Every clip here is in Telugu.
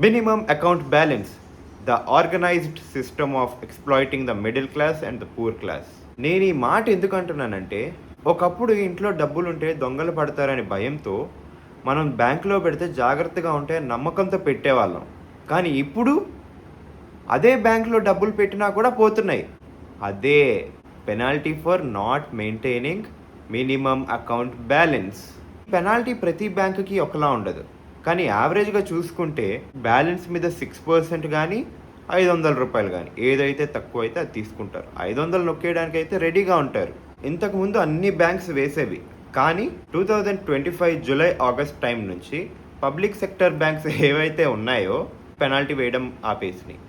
Minimum account balance, the organized system of exploiting the middle class and the poor class. నేను ఈ మాట ఎందుకు అంటున్నానంటే, ఒకప్పుడు ఇంట్లో డబ్బులుంటే దొంగలు పడతారని భయంతో మనం బ్యాంకులో పెడితే జాగ్రత్తగా ఉంటే నమ్మకంతో పెట్టేవాళ్ళం. కానీ ఇప్పుడు అదే బ్యాంకులో డబ్బులు పెట్టినా కూడా పోతున్నాయి. అదే penalty for not maintaining minimum account balance. Penalty ప్రతి బ్యాంకుకి ఒకలా ఉండదు. కానీ యావరేజ్గా చూసుకుంటే బ్యాలెన్స్ మీద 6% కానీ 500 రూపాయలు కానీ ఏదైతే తక్కువ అయితే అది తీసుకుంటారు. 500 నొక్కేయడానికి అయితే రెడీగా ఉంటారు. ఇంతకుముందు అన్ని బ్యాంక్స్ వేసేవి, కానీ 2025 జూలై ఆగస్ట్ టైం నుంచి పబ్లిక్ సెక్టర్ బ్యాంక్స్ ఏవైతే ఉన్నాయో పెనాల్టీ వేయడం ఆపేసినాయి.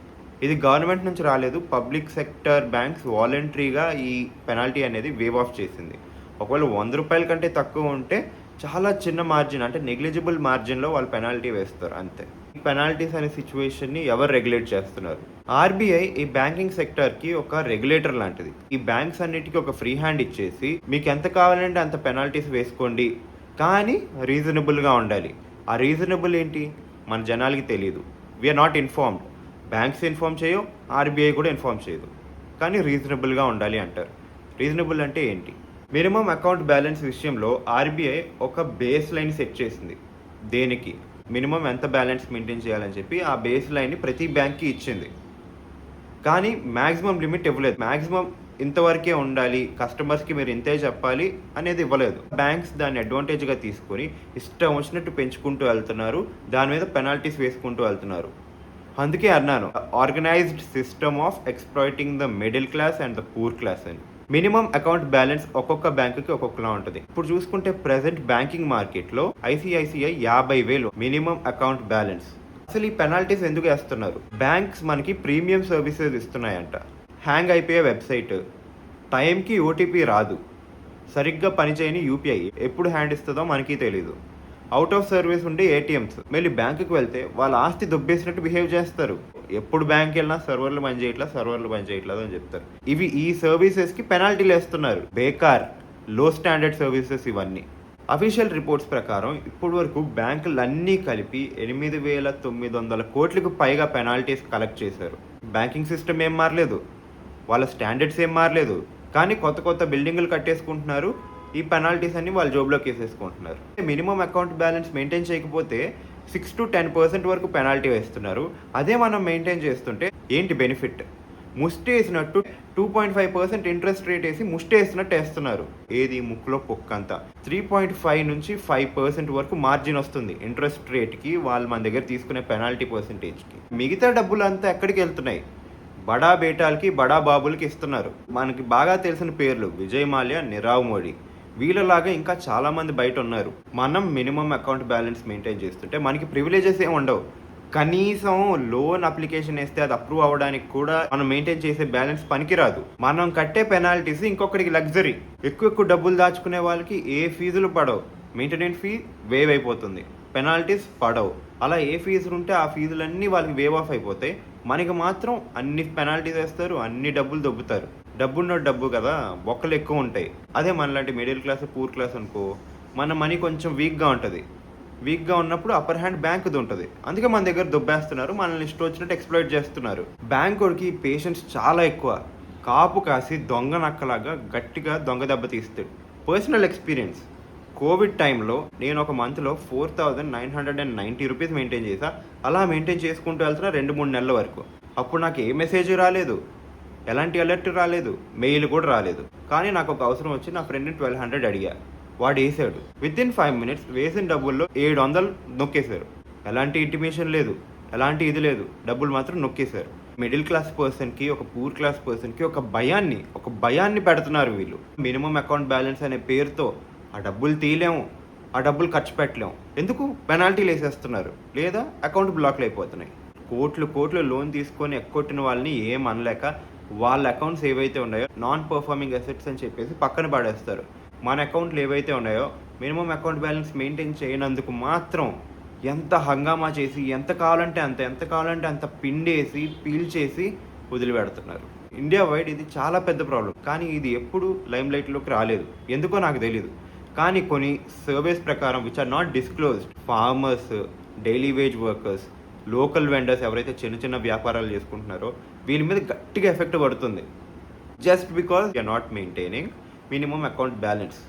ఇది గవర్నమెంట్ నుంచి రాలేదు, పబ్లిక్ సెక్టర్ బ్యాంక్స్ వాలంటరీగా ఈ పెనాల్టీ అనేది వేవ్ ఆఫ్ చేసింది. ఒకవేళ 100 రూపాయల కంటే తక్కువ ఉంటే చాలా చిన్న మార్జిన్, అంటే నెగ్లిజిబుల్ మార్జిన్లో వాళ్ళు పెనాల్టీ వేస్తారు అంతే. ఈ పెనాల్టీస్ అనే సిచ్యువేషన్ని ఎవరు రెగ్యులేట్ చేస్తున్నారు? ఆర్బీఐ ఈ బ్యాంకింగ్ సెక్టర్కి ఒక రెగ్యులేటర్ లాంటిది. ఈ బ్యాంక్స్ అన్నిటికీ ఒక ఫ్రీ హ్యాండ్ ఇచ్చేసి మీకు ఎంత కావాలంటే అంత పెనాల్టీస్ వేసుకోండి, కానీ రీజనబుల్గా ఉండాలి. ఆ రీజనబుల్ ఏంటి మన జనాలకి తెలియదు. We're not informed. Banks inform చేయవు, ఆర్బీఐ కూడా ఇన్ఫార్మ్ చేయదు, కానీ రీజనబుల్గా ఉండాలి అంటారు. రీజనబుల్ అంటే ఏంటి? మినిమం అకౌంట్ బ్యాలెన్స్ విషయంలో ఆర్బీఐ ఒక బేస్ లైన్ సెట్ చేసింది. దేనికి? మినిమం ఎంత బ్యాలెన్స్ మెయింటైన్ చేయాలని చెప్పి ఆ బేస్ లైన్ని ప్రతి బ్యాంక్కి ఇచ్చింది. కానీ మ్యాక్సిమం లిమిట్ ఇవ్వలేదు. మ్యాక్సిమం ఇంతవరకే ఉండాలి, కస్టమర్స్కి మీరు ఇంతే చెప్పాలి అనేది ఇవ్వలేదు. బ్యాంక్స్ దాన్ని అడ్వాంటేజ్గా తీసుకొని ఇష్టం వచ్చినట్టు పెంచుకుంటూ వెళ్తున్నారు, దాని మీద పెనాల్టీస్ వేసుకుంటూ వెళ్తున్నారు. అందుకే అన్నాను organised system of exploiting the middle class and the poor class అని. మినిమం అకౌంట్ బ్యాలెన్స్ ఒక్కొక్క బ్యాంకుకి ఒక్కొక్కలా ఉంటుంది. ఇప్పుడు చూసుకుంటే ప్రెసెంట్ బ్యాంకింగ్ మార్కెట్లో ఐసిఐసిఐ 50,000 మినిమం అకౌంట్ బ్యాలెన్స్. అసలు ఈ పెనాల్టీస్ ఎందుకు వేస్తున్నారు? బ్యాంక్స్ మనకి ప్రీమియం సర్వీసెస్ ఇస్తున్నాయంట. హ్యాంగ్ అయిపోయే వెబ్సైట్, టైంకి ఓటీపీ రాదు, సరిగ్గా పనిచేయని యూపీఐ ఎప్పుడు హ్యాండ్ ఇస్తుందో మనకి తెలీదు, అవుట్ ఆఫ్ సర్వీస్ ఉండే ఏటీఎంస్. మళ్ళీ బ్యాంకుకి వెళ్తే వాళ్ళ ఆస్తి దుబ్బేసినట్టు బిహేవ్ చేస్తారు. ఎప్పుడు బ్యాంక్ వెళ్ళినా సర్వర్లు పనిచేయట్లేదు అని చెప్తారు. ఈ సర్వీసెస్కి పెనాల్టీలు వేస్తున్నారు. బేకార్, లో స్టాండర్డ్ సర్వీసెస్ ఇవన్నీ. అఫీషియల్ రిపోర్ట్స్ ప్రకారం ఇప్పటి వరకు బ్యాంకులు అన్నీ కలిపి 8,900 కోట్లకు పైగా పెనాల్టీస్ కలెక్ట్ చేశారు. బ్యాంకింగ్ సిస్టమ్ ఏం మారలేదు, వాళ్ళ స్టాండర్డ్స్ ఏం మారలేదు, కానీ కొత్త బిల్డింగులు కట్టేసుకుంటున్నారు. ఈ పెనాల్టీస్ అన్ని వాళ్ళ జోబులోకి వేసేసుకుంటున్నారు. మినిమం అకౌంట్ బ్యాలెన్స్ మెయింటైన్ చేయకపోతే 6 to 10% వరకు పెనాల్టీ వేస్తున్నారు. అదే మనం మెయింటైన్ చేస్తుంటే ఏంటి బెనిఫిట్? ముష్టి వేసినట్టు 2.5% ఇంట్రెస్ట్ రేట్ వేసి ముష్టి వేసినట్టు వేస్తున్నారు. ఏది ముక్కులో పొక్కంతా. 3.5 నుంచి 5% వరకు మార్జిన్ వస్తుంది ఇంట్రెస్ట్ రేట్కి, వాళ్ళు మన దగ్గర తీసుకునే పెనాల్టీ పర్సంటేజ్కి. మిగతా డబ్బులు అంతా ఎక్కడికి వెళ్తున్నాయి? బడా బేటాలకి, బడా బాబులకి ఇస్తున్నారు. మనకి బాగా తెలిసిన పేర్లు విజయ్ మాల్యా, నీరవ్ మోడీ. వీళ్ళలాగా ఇంకా చాలామంది బయట ఉన్నారు. మనం మినిమం అకౌంట్ బ్యాలెన్స్ మెయింటైన్ చేస్తుంటే మనకి ప్రివిలేజెస్ ఏమి ఉండవు. కనీసం లోన్ అప్లికేషన్ వేస్తే అది అప్రూవ్ అవ్వడానికి కూడా మనం మెయింటైన్ చేసే బ్యాలెన్స్ పనికిరాదు. మనం కట్టే పెనాల్టీస్ ఇంకొకరికి లగ్జరీ. ఎక్కువ డబ్బులు దాచుకునే వాళ్ళకి ఏ ఫీజులు పడవు, మెయింటెనెన్స్ ఫీ వేవ్ అయిపోతుంది, పెనాల్టీస్ పడవు. అలా ఏ ఫీజులు ఉంటే ఆ ఫీజులన్నీ వాళ్ళకి వేవ్ ఆఫ్ అయిపోతాయి. మనకి మాత్రం అన్ని పెనాల్టీస్ వేస్తారు, అన్ని డబ్బులు దొబ్బుతారు. డబ్బున్న డబ్బు కదా, బొక్కలు ఎక్కువ ఉంటాయి. అదే మనలాంటి మిడిల్ క్లాస్, పూర్ క్లాస్ అనుకో, మన మనీ కొంచెం వీక్గా ఉంటుంది. వీక్గా ఉన్నప్పుడు అప్పర్ హ్యాండ్ బ్యాంకుది ఉంటుంది. అందుకే మన దగ్గర దొబ్బేస్తున్నారు, మనల్ని ఇష్టం వచ్చినట్టు ఎక్స్ప్లాయిట్ చేస్తున్నారు. బ్యాంకుడికి పేషెన్స్ చాలా ఎక్కువ. కాపు కాసి దొంగ నక్కలాగా గట్టిగా దొంగ దెబ్బ తీస్తాడు. పర్సనల్ ఎక్స్పీరియన్స్, కోవిడ్ టైంలో నేను ఒక మంత్లో 4,990 రూపీస్ మెయింటైన్ చేసా. అలా మెయింటైన్ చేసుకుంటూ వెళ్తున్నా 2-3 నెలల వరకు. అప్పుడు నాకు ఏ మెసేజ్ రాలేదు, ఎలాంటి అలర్ట్ రాలేదు, మెయిల్ కూడా రాలేదు. కానీ నాకు ఒక అవసరం వచ్చి నా ఫ్రెండ్ని 1,200 అడిగా, వాడు వేసాడు. వితిన్ 5 minutes వేసిన డబ్బుల్లో 700 నొక్కేశారు. ఎలాంటి ఇంటిమేషన్ లేదు, ఎలాంటి ఇది లేదు, డబ్బులు మాత్రం నొక్కేశారు. మిడిల్ క్లాస్ పర్సన్కి, ఒక పూర్ క్లాస్ పర్సన్కి ఒక భయాన్ని పెడుతున్నారు వీళ్ళు. మినిమం అకౌంట్ బ్యాలెన్స్ అనే పేరుతో ఆ డబ్బులు తీయలేము, ఆ డబ్బులు ఖర్చు పెట్టలేము. ఎందుకు? పెనాల్టీలు వేసేస్తున్నారు, లేదా అకౌంట్ బ్లాక్లు అయిపోతున్నాయి. కోట్లు లోన్ తీసుకొని ఎక్కొట్టిన వాళ్ళని ఏం అనలేక వాళ్ళ అకౌంట్స్ ఏవైతే ఉన్నాయో నాన్ పర్ఫార్మింగ్ అసెట్స్ అని చెప్పేసి పక్కన పడేస్తారు. మన అకౌంట్లు ఏవైతే ఉన్నాయో మినిమం అకౌంట్ బ్యాలెన్స్ మెయింటైన్ చేయనందుకు మాత్రం ఎంత హంగామా చేసి ఎంత కావాలంటే అంత పిండేసి పీల్చేసి వదిలిపెడుతున్నారు. ఇండియా వైడ్ ఇది చాలా పెద్ద ప్రాబ్లం. కానీ ఇది ఎప్పుడు లైమ్ లైట్లోకి రాలేదు, ఎందుకో నాకు తెలియదు. కానీ కొన్ని సర్వేస్ ప్రకారం which are not disclosed, farmers, daily wage workers, local vendors ఎవరైతే చిన్న చిన్న వ్యాపారాలు చేసుకుంటున్నారో వీళ్ళ మీద గట్టిగా ఎఫెక్ట్ పడుతుంది. Just because you're not maintaining minimum account balance.